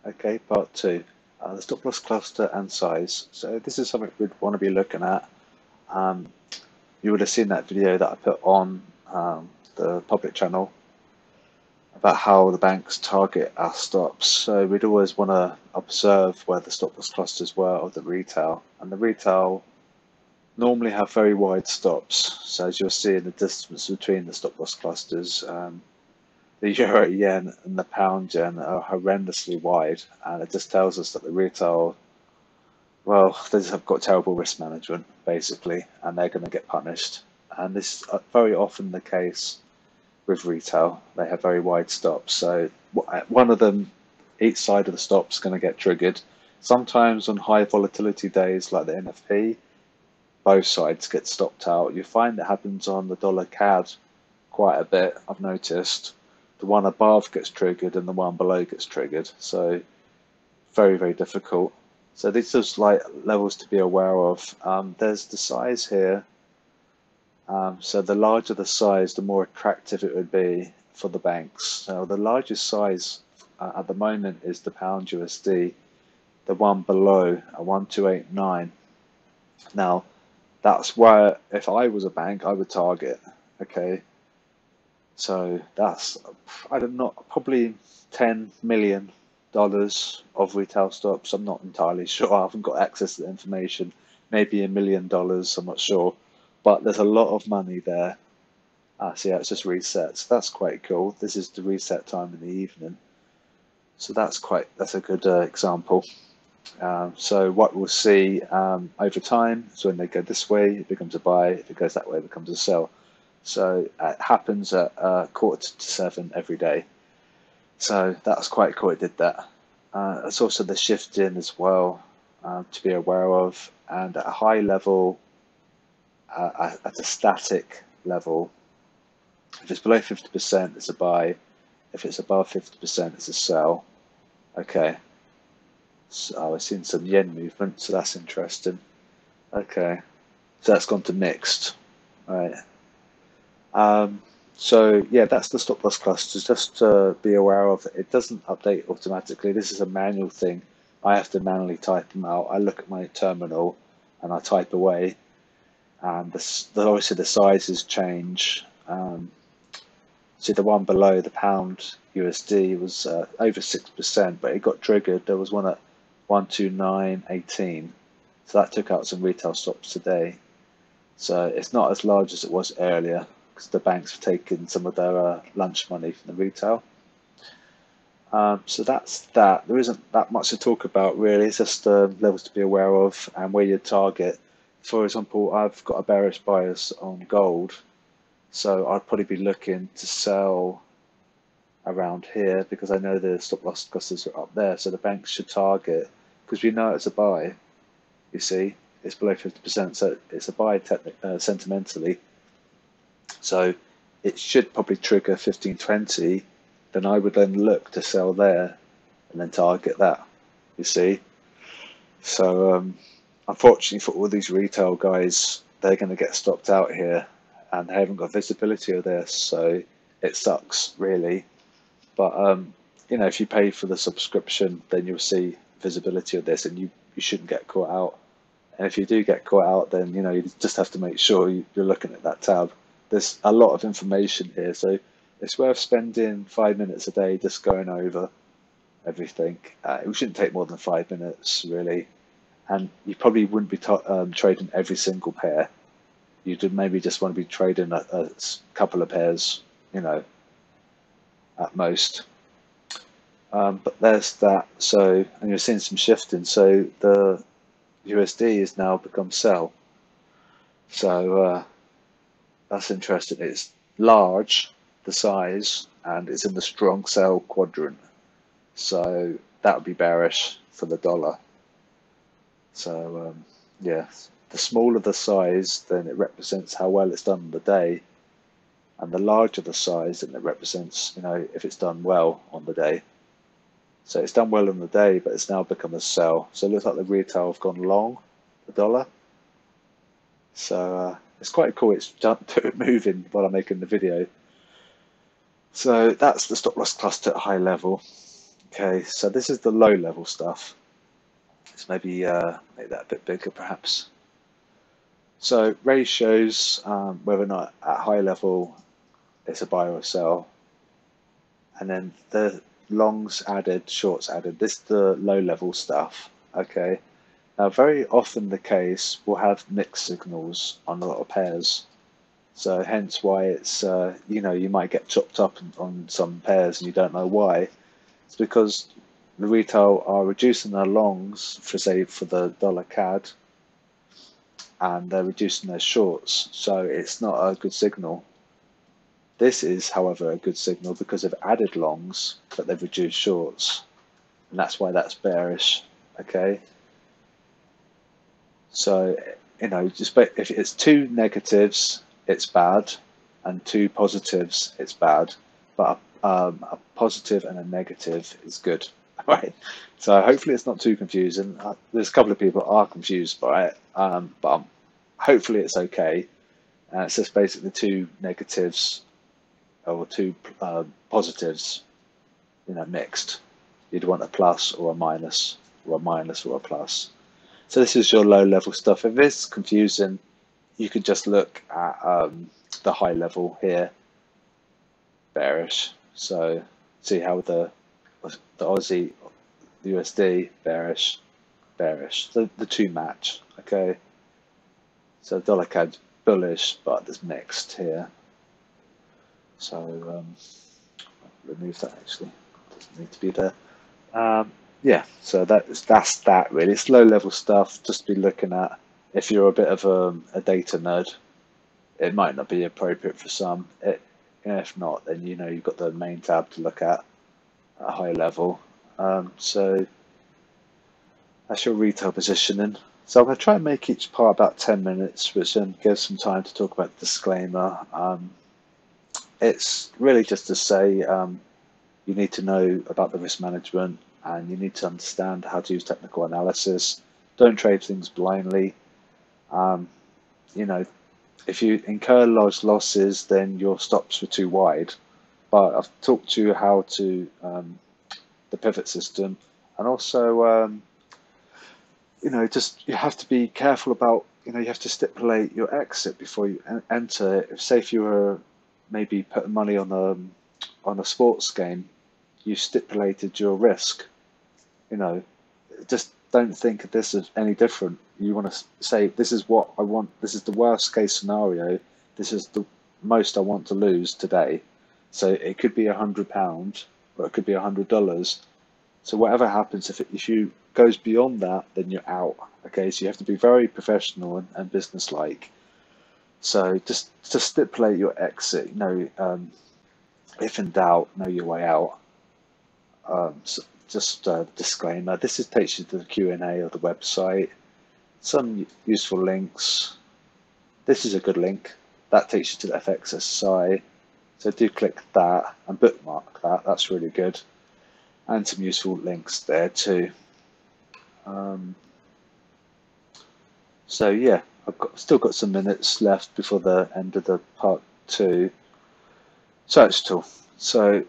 Okay, part two, the stop loss cluster and size. So this is something we'd want to be looking at. Um, you would have seen that video that I put on the public channel about how the banks target our stops. So we'd always want to observe where the stop loss clusters were of the retail. And the retail normally have very wide stops. So as you'll see in the distance between the stop loss clusters, the euro yen and the pound yen are horrendously wide, and it just tells us that the retail, well, they just have got terrible risk management basically, and they're going to get punished. And this is very often the case with retail. They have very wide stops, so one of them, each side of the stop is going to get triggered. Sometimes on high volatility days like the NFP, both sides get stopped out. You find it happens on the dollar CAD quite a bit, I've noticed. The one above gets triggered and the one below gets triggered. So very, very difficult. So these are like levels to be aware of. There's the size here. So the larger the size, the more attractive it would be for the banks. So the largest size at the moment is the pound USD, the one below, a 1289. Now, that's where, if I was a bank, I would target. Okay, so that's, I don't know, probably $10 million of retail stops. I'm not entirely sure. I haven't got access to the information. Maybe $1 million. I'm not sure. But there's a lot of money there. So yeah, it's just reset. So that's quite cool. This is the reset time in the evening. So that's a good example. So what we'll see over time is when they go this way, it becomes a buy. If it goes that way, it becomes a sell. So it happens at 6:45 every day. So that's quite cool. It did that. It's also the shift in as well to be aware of. And at a high level, at a static level, if it's below 50%, it's a buy. If it's above 50%, it's a sell. Okay. So I've seen some yen movement, so that's interesting. Okay. So that's gone to mixed. All right. So yeah, that's the stop loss clusters. Just to be aware of, it doesn't update automatically. This is a manual thing. I have to manually type them out. I look at my terminal and I type away, and obviously the sizes change. See the one below, the pound USD, was over 6%, but it got triggered. There was one at 129.18, so that took out some retail stops today. So it's not as large as it was earlier, because the banks have taken some of their lunch money from the retail. So that's that. There isn't that much to talk about really. It's just levels to be aware of and where you target. For example, I've got a bearish bias on gold, so I'd probably be looking to sell around here because I know the stop loss clusters are up there. So the banks should target, because we know it's a buy. You see, it's below 50%, so it's a buy sentimentally. So it should probably trigger 1520. Then I would then look to sell there and then target that. You see, so unfortunately for all these retail guys, they're going to get stopped out here, and they haven't got visibility of this, so it sucks really. But you know, if you pay for the subscription, then you'll see visibility of this, and you shouldn't get caught out. And if you do get caught out, then you know you just have to make sure you're looking at that tab. There's a lot of information here, so it's worth spending 5 minutes a day just going over everything. It shouldn't take more than 5 minutes really, and you probably wouldn't be trading every single pair. You'd maybe just want to be trading a couple of pairs, you know, at most. But there's that. So, and you're seeing some shifting. So the USD has now become sell. So that's interesting. It's large, the size, and it's in the strong sell quadrant. So that would be bearish for the dollar. So yeah, the smaller the size, then it represents how well it's done on the day, and the larger the size, then it represents, you know, if it's done well on the day. So it's done well on the day, but it's now become a sell. So it looks like the retail have gone long the dollar. So it's quite cool. It's moving while I'm making the video. So that's the stop loss cluster at high level. Okay, so this is the low level stuff. Let's maybe make that a bit bigger perhaps. So Ray shows whether or not at high level it's a buy or a sell, and then the longs added, shorts added. This is the low level stuff. Okay. Now, very often the case will have mixed signals on a lot of pairs. So hence why it's, you might get chopped up on some pairs and you don't know why. It's because the retail are reducing their longs for, say, for the dollar CAD, and they're reducing their shorts. So it's not a good signal. This is, however, a good signal because they've added longs, but they've reduced shorts. And that's why that's bearish, okay? So, just if it's two negatives, it's bad, and two positives, it's bad. But a positive and a negative is good, right? So hopefully it's not too confusing. There's a couple of people are confused by it, but hopefully it's okay. It's just basically two negatives or two positives, mixed. You'd want a plus or a minus, or a minus or a plus. So this is your low level stuff. If it's confusing, you could just look at the high level here, bearish. So see how the Aussie, the USD, bearish, bearish. The two match, okay? So dollar CAD bullish, but there's mixed here. So remove that actually, doesn't need to be there. Yeah, so that's that really. It's low level stuff just to be looking at. If you're a bit of a data nerd, it might not be appropriate for some. If not, then you've got the main tab to look at a high level. So that's your retail positioning. So I'm going to try and make each part about 10 minutes, which then gives some time to talk about the disclaimer. It's really just to say you need to know about the risk management, and you need to understand how to use technical analysis. Don't trade things blindly. If you incur large losses, then your stops were too wide. But I've talked to you how to the pivot system, and also just you have to be careful about you have to stipulate your exit before you enter. Say if you were maybe putting money on a sports game, you stipulated your risk. Just don't think of this as any different. You want to say, this is what I want, this is the worst case scenario, this is the most I want to lose today. So it could be £100 or it could be $100. So whatever happens, if you goes beyond that, then you're out. Okay, so you have to be very professional and businesslike. So just to stipulate your exit, if in doubt, know your way out. So just a disclaimer, this takes you to the Q&A of the website, some useful links. This is a good link. That takes you to the FXSI. So do click that and bookmark that. That's really good. And some useful links there too. So yeah, still got some minutes left before the end of the part 2. Search tool. So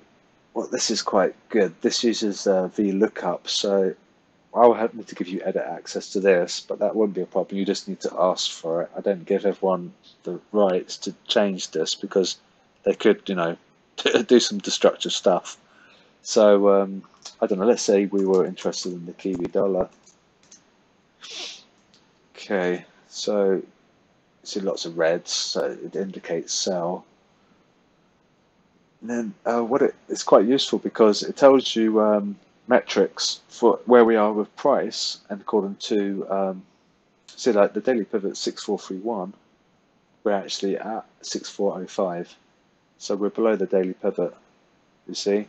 this is quite good. This uses VLOOKUP. So I'll need to give you edit access to this, but that won't be a problem. You just need to ask for it. I don't give everyone the rights to change this because they could, do some destructive stuff. So I don't know. Let's say we were interested in the Kiwi dollar. Okay, so you see lots of reds, so it indicates sell. And then it's quite useful because it tells you metrics for where we are with price, and according to see like the daily pivot 6431, we're actually at 6405, so we're below the daily pivot, you see.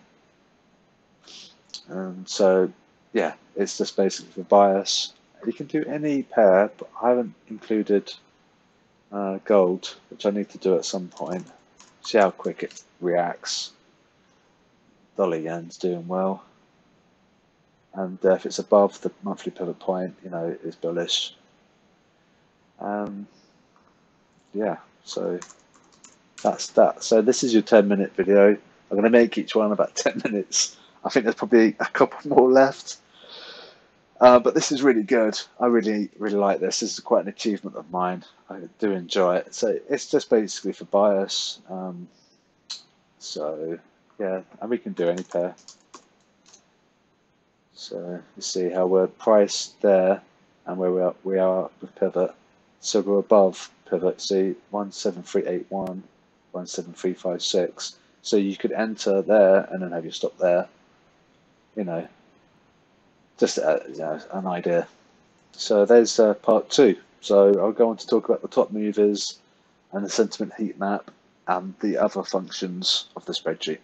So yeah, it's just basically for bias. You can do any pair, but I haven't included gold, which I need to do at some point. See how quick it reacts. Dollar yen's doing well, and if it's above the monthly pivot point, it's bullish. Yeah, so that's that. So this is your 10-minute video. I'm going to make each one about 10 minutes. I think there's probably a couple more left. But this is really good. I really like this. This is quite an achievement of mine. I do enjoy it. So it's just basically for bias. So yeah, and we can do any pair. So you see how we're priced there and where we are with pivot. So we're above pivot. See 17381, 17356. So you could enter there and then have your stop there. You know, just an idea. So there's part 2. So I'll go on to talk about the top movers and the sentiment heat map and the other functions of the spreadsheet.